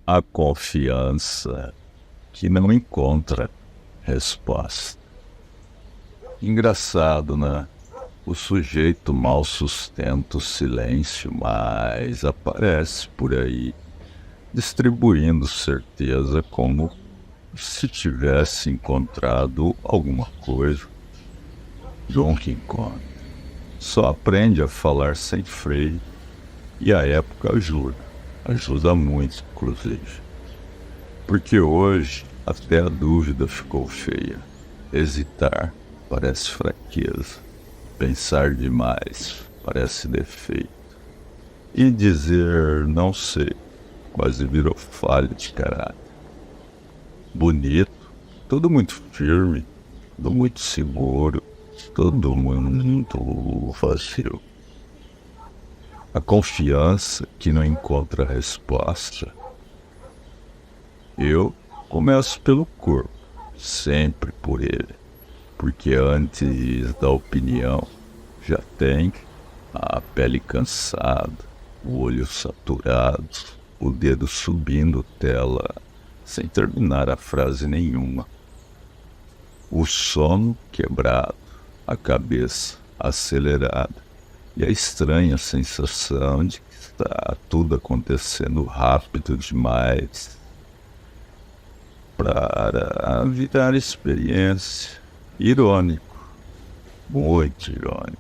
A confiança que não encontra resposta. Engraçado, né? O sujeito mal sustenta o silêncio, mas aparece por aí, distribuindo certeza como se tivesse encontrado alguma coisa. Nunca encontra. Só aprende a falar sem freio. E a época ajuda muito, inclusive. Porque hoje até a dúvida ficou feia. Hesitar parece fraqueza. Pensar demais parece defeito. E dizer não sei quase virou falha de caráter. Bonito, tudo muito firme, tudo muito seguro, tudo muito fácil. A confiança que não encontra resposta. Eu começo pelo corpo, sempre por ele, porque antes da opinião já tem a pele cansada, o olho saturado, o dedo subindo tela sem terminar a frase nenhuma, o sono quebrado, a cabeça acelerada e a estranha sensação de que está tudo acontecendo rápido demais para virar experiência. Irônico, muito irônico.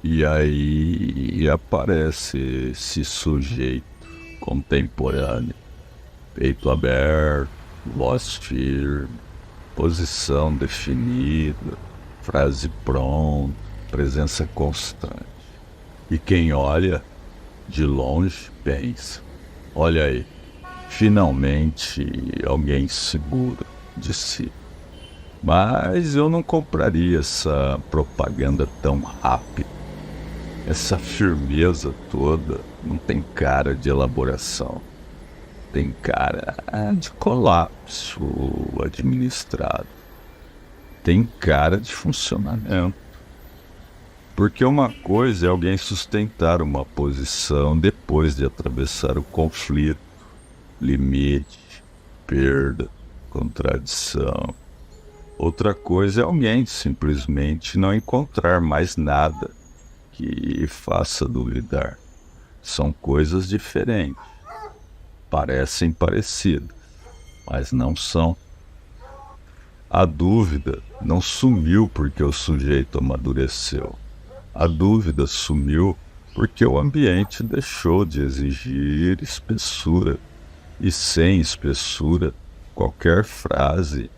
E aí aparece esse sujeito contemporâneo, peito aberto, voz firme, posição definida, frase pronta, presença constante. E quem olha de longe pensa: olha aí, finalmente alguém seguro de si. Mas eu não compraria essa propaganda tão rápida. Essa firmeza toda não tem cara de elaboração. Tem cara de colapso administrado. Tem cara de funcionamento. Porque uma coisa é alguém sustentar uma posição depois de atravessar o conflito, limite, perda, contradição. Outra coisa é alguém simplesmente não encontrar mais nada que faça duvidar. São coisas diferentes. Parecem parecidas, mas não são. A dúvida não sumiu porque o sujeito amadureceu. A dúvida sumiu porque o ambiente deixou de exigir espessura. E sem espessura, qualquer frase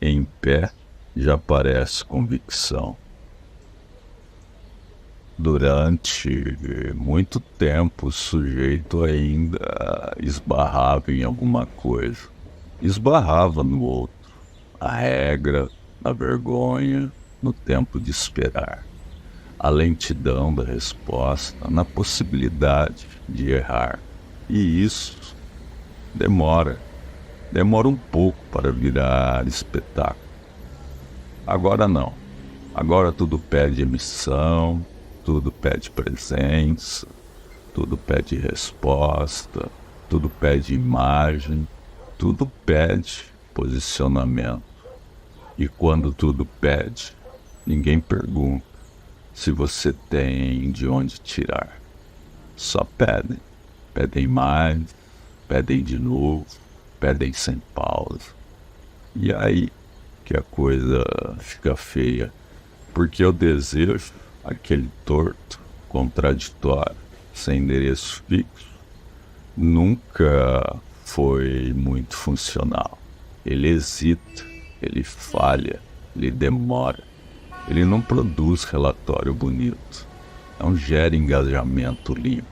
em pé já parece convicção. Durante muito tempo, o sujeito ainda esbarrava em alguma coisa. Esbarrava no outro. A regra, a vergonha, no tempo de esperar. A lentidão da resposta, na possibilidade de errar. E isso demora um pouco para virar espetáculo. Agora não. Agora tudo pede emissão, tudo pede presença, tudo pede resposta, tudo pede imagem, tudo pede posicionamento. E quando tudo pede, ninguém pergunta se você tem de onde tirar. Só pedem. Pedem mais, pedem de novo, pedem sem pausa. E aí que a coisa fica feia, porque o desejo, aquele torto, contraditório, sem endereço fixo, nunca foi muito funcional. Ele hesita, ele falha, ele demora. Ele não produz relatório bonito, não gera engajamento limpo,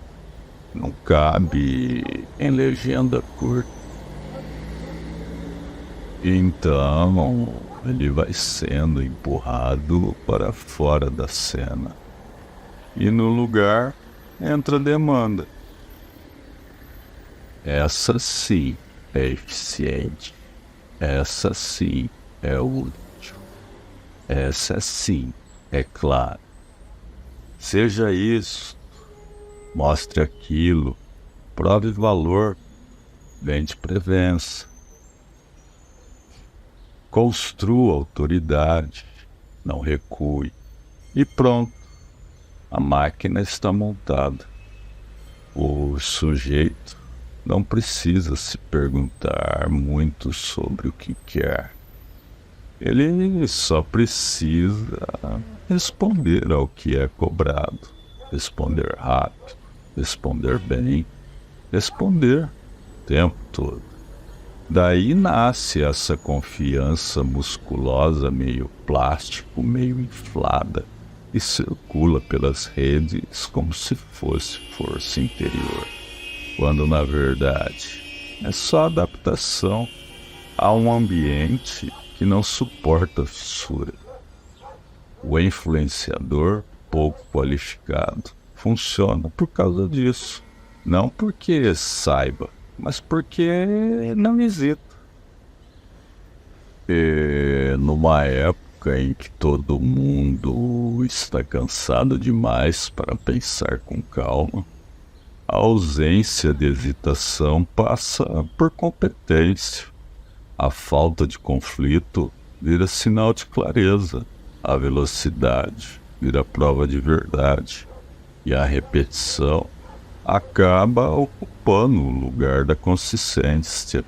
não cabe em legenda curta. Então, ele vai sendo empurrado para fora da cena. E no lugar entra a demanda. Essa sim é eficiente. Essa sim é útil. Essa sim é clara. Seja isso, mostre aquilo, prove valor, vem de prevença. Construa autoridade, não recue. E pronto, a máquina está montada. O sujeito não precisa se perguntar muito sobre o que quer. Ele só precisa responder ao que é cobrado. Responder rápido, responder bem, responder o tempo todo. Daí nasce essa confiança musculosa, meio plástico, meio inflada, e circula pelas redes como se fosse força interior, quando na verdade é só adaptação a um ambiente que não suporta fissura. O influenciador pouco qualificado funciona por causa disso, não porque saiba, mas porque não hesita. E numa época em que todo mundo está cansado demais para pensar com calma, a ausência de hesitação passa por competência. A falta de conflito vira sinal de clareza, a velocidade vira prova de verdade, e a repetição acaba ocupando o lugar da consistência.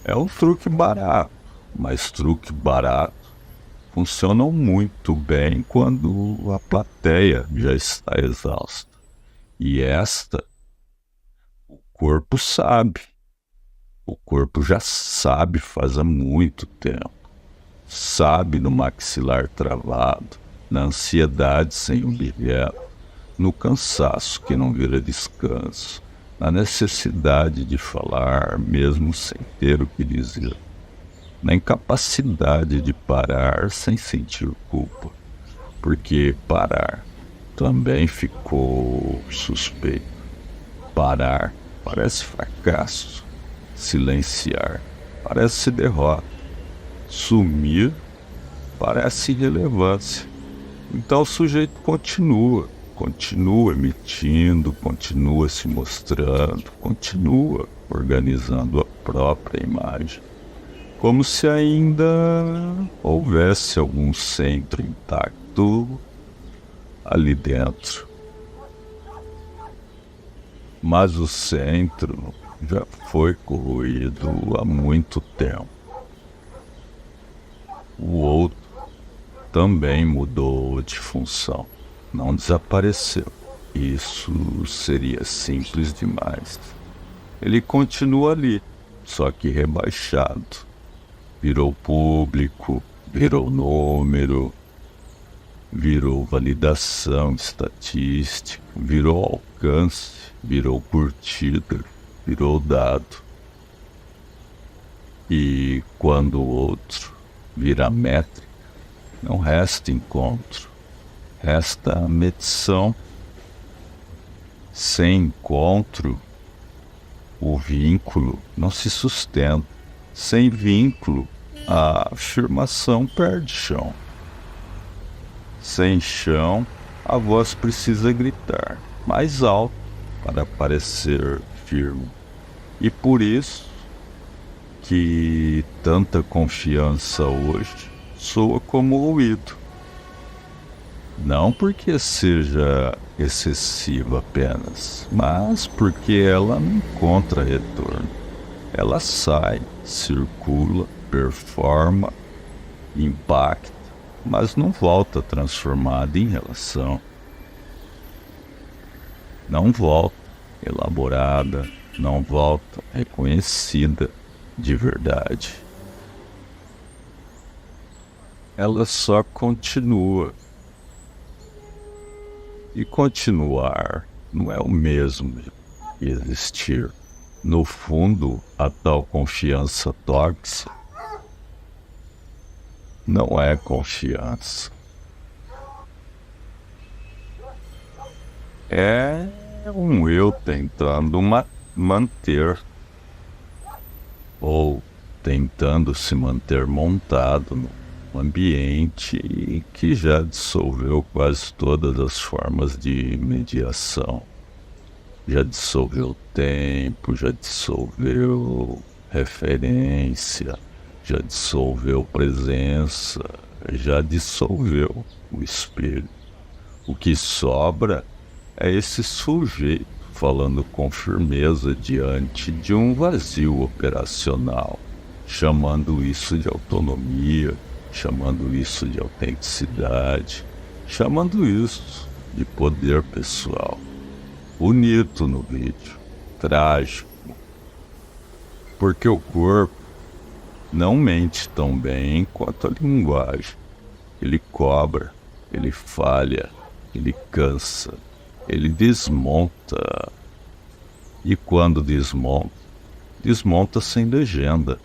É um truque barato, mas truque barato funcionam muito bem quando a plateia já está exausta. E o corpo sabe. O corpo já sabe faz há muito tempo. Sabe no maxilar travado, na ansiedade sem objeto, no cansaço que não vira descanso, na necessidade de falar mesmo sem ter o que dizer, na incapacidade de parar sem sentir culpa, porque parar também ficou suspeito. Parar parece fracasso, silenciar parece derrota, sumir parece irrelevância. Então o sujeito continua emitindo, continua se mostrando, continua organizando a própria imagem, como se ainda houvesse algum centro intacto ali dentro. Mas o centro já foi corroído há muito tempo. O outro também mudou de função, não desapareceu. Isso seria simples demais. Ele continua ali, só que rebaixado. Virou público, virou número, virou validação estatística, virou alcance, virou curtida, virou dado. E quando o outro vira métrica, não resta encontro, resta medição. Sem encontro, o vínculo não se sustenta. Sem vínculo, a afirmação perde chão. Sem chão, a voz precisa gritar mais alto para parecer firme. E por isso que tanta confiança hoje soa como ruído. Não porque seja excessiva apenas, mas porque ela não encontra retorno. Ela sai, circula, performa, impacta, mas não volta transformada em relação. Não volta elaborada, não volta reconhecida de verdade. Ela só continua. E continuar não é o mesmo que existir. No fundo, a tal confiança tóxica não é confiança. É um eu tentando manter, ou tentando se manter montado no ambiente que já dissolveu quase todas as formas de mediação. Já dissolveu tempo, já dissolveu referência, já dissolveu presença, já dissolveu o espelho. O que sobra é esse sujeito falando com firmeza diante de um vazio operacional, chamando isso de autonomia, chamando isso de autenticidade, chamando isso de poder pessoal. Bonito no vídeo, trágico, porque o corpo não mente tão bem quanto a linguagem. Ele cobra, ele falha, ele cansa, ele desmonta. E quando desmonta, desmonta sem legenda.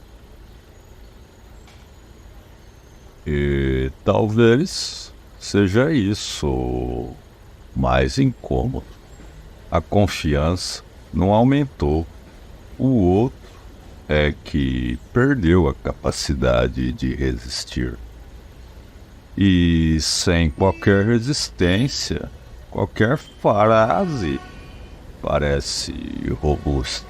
E talvez seja isso o mais incômodo. A confiança não aumentou. O outro é que perdeu a capacidade de resistir. E sem qualquer resistência, qualquer frase parece robusta.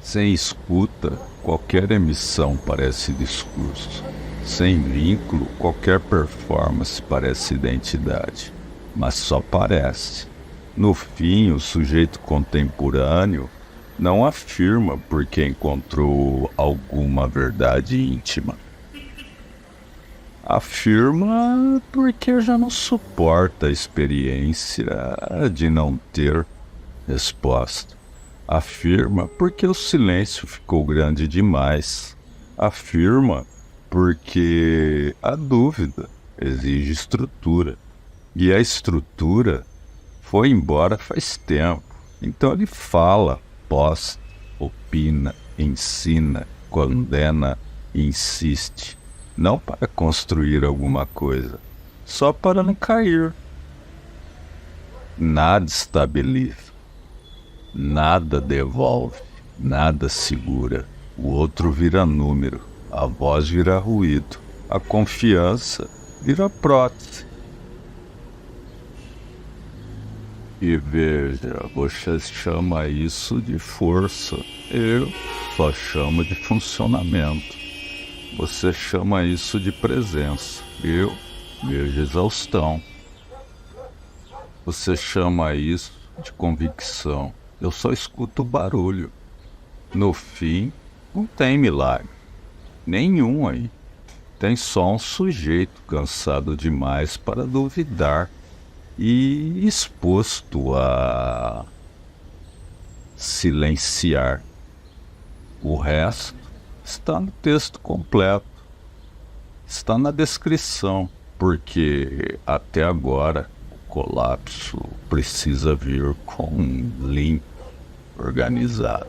Sem escuta, qualquer emissão parece discurso. Sem vínculo, qualquer performance parece identidade. Mas só parece. No fim, o sujeito contemporâneo não afirma porque encontrou alguma verdade íntima. Afirma porque já não suporta a experiência de não ter resposta. Afirma porque o silêncio ficou grande demais. Afirma porque a dúvida exige estrutura. E a estrutura foi embora faz tempo. Então ele fala, posta, opina, ensina, condena, insiste. Não para construir alguma coisa, só para não cair. Nada estabiliza, nada devolve, nada segura. O outro vira número, a voz vira ruído, a confiança vira prótese. E veja, você chama isso de força, eu só chamo de funcionamento. Você chama isso de presença, eu vejo exaustão. Você chama isso de convicção, eu só escuto barulho. No fim, não tem milagre, nenhum aí. Tem só um sujeito cansado demais para duvidar e exposto a silenciar. O resto está no texto completo, está na descrição, porque até agora o colapso precisa vir com limpo, organizado,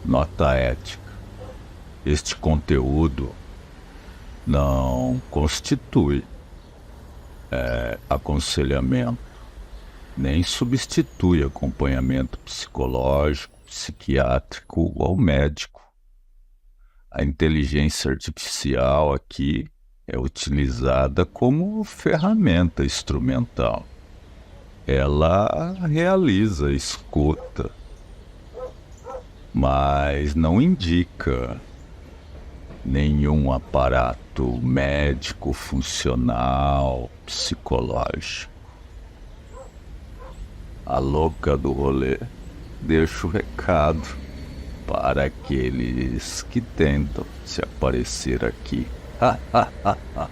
nota ética. Este conteúdo não constitui aconselhamento, nem substitui acompanhamento psicológico, psiquiátrico ou médico. A inteligência artificial aqui é utilizada como ferramenta instrumental. Ela realiza escuta, mas não indica nenhum aparato médico, funcional, psicológico. A louca do rolê deixa o recado para aqueles que tentam se aparecer aqui. Ha, ha, ha, ha.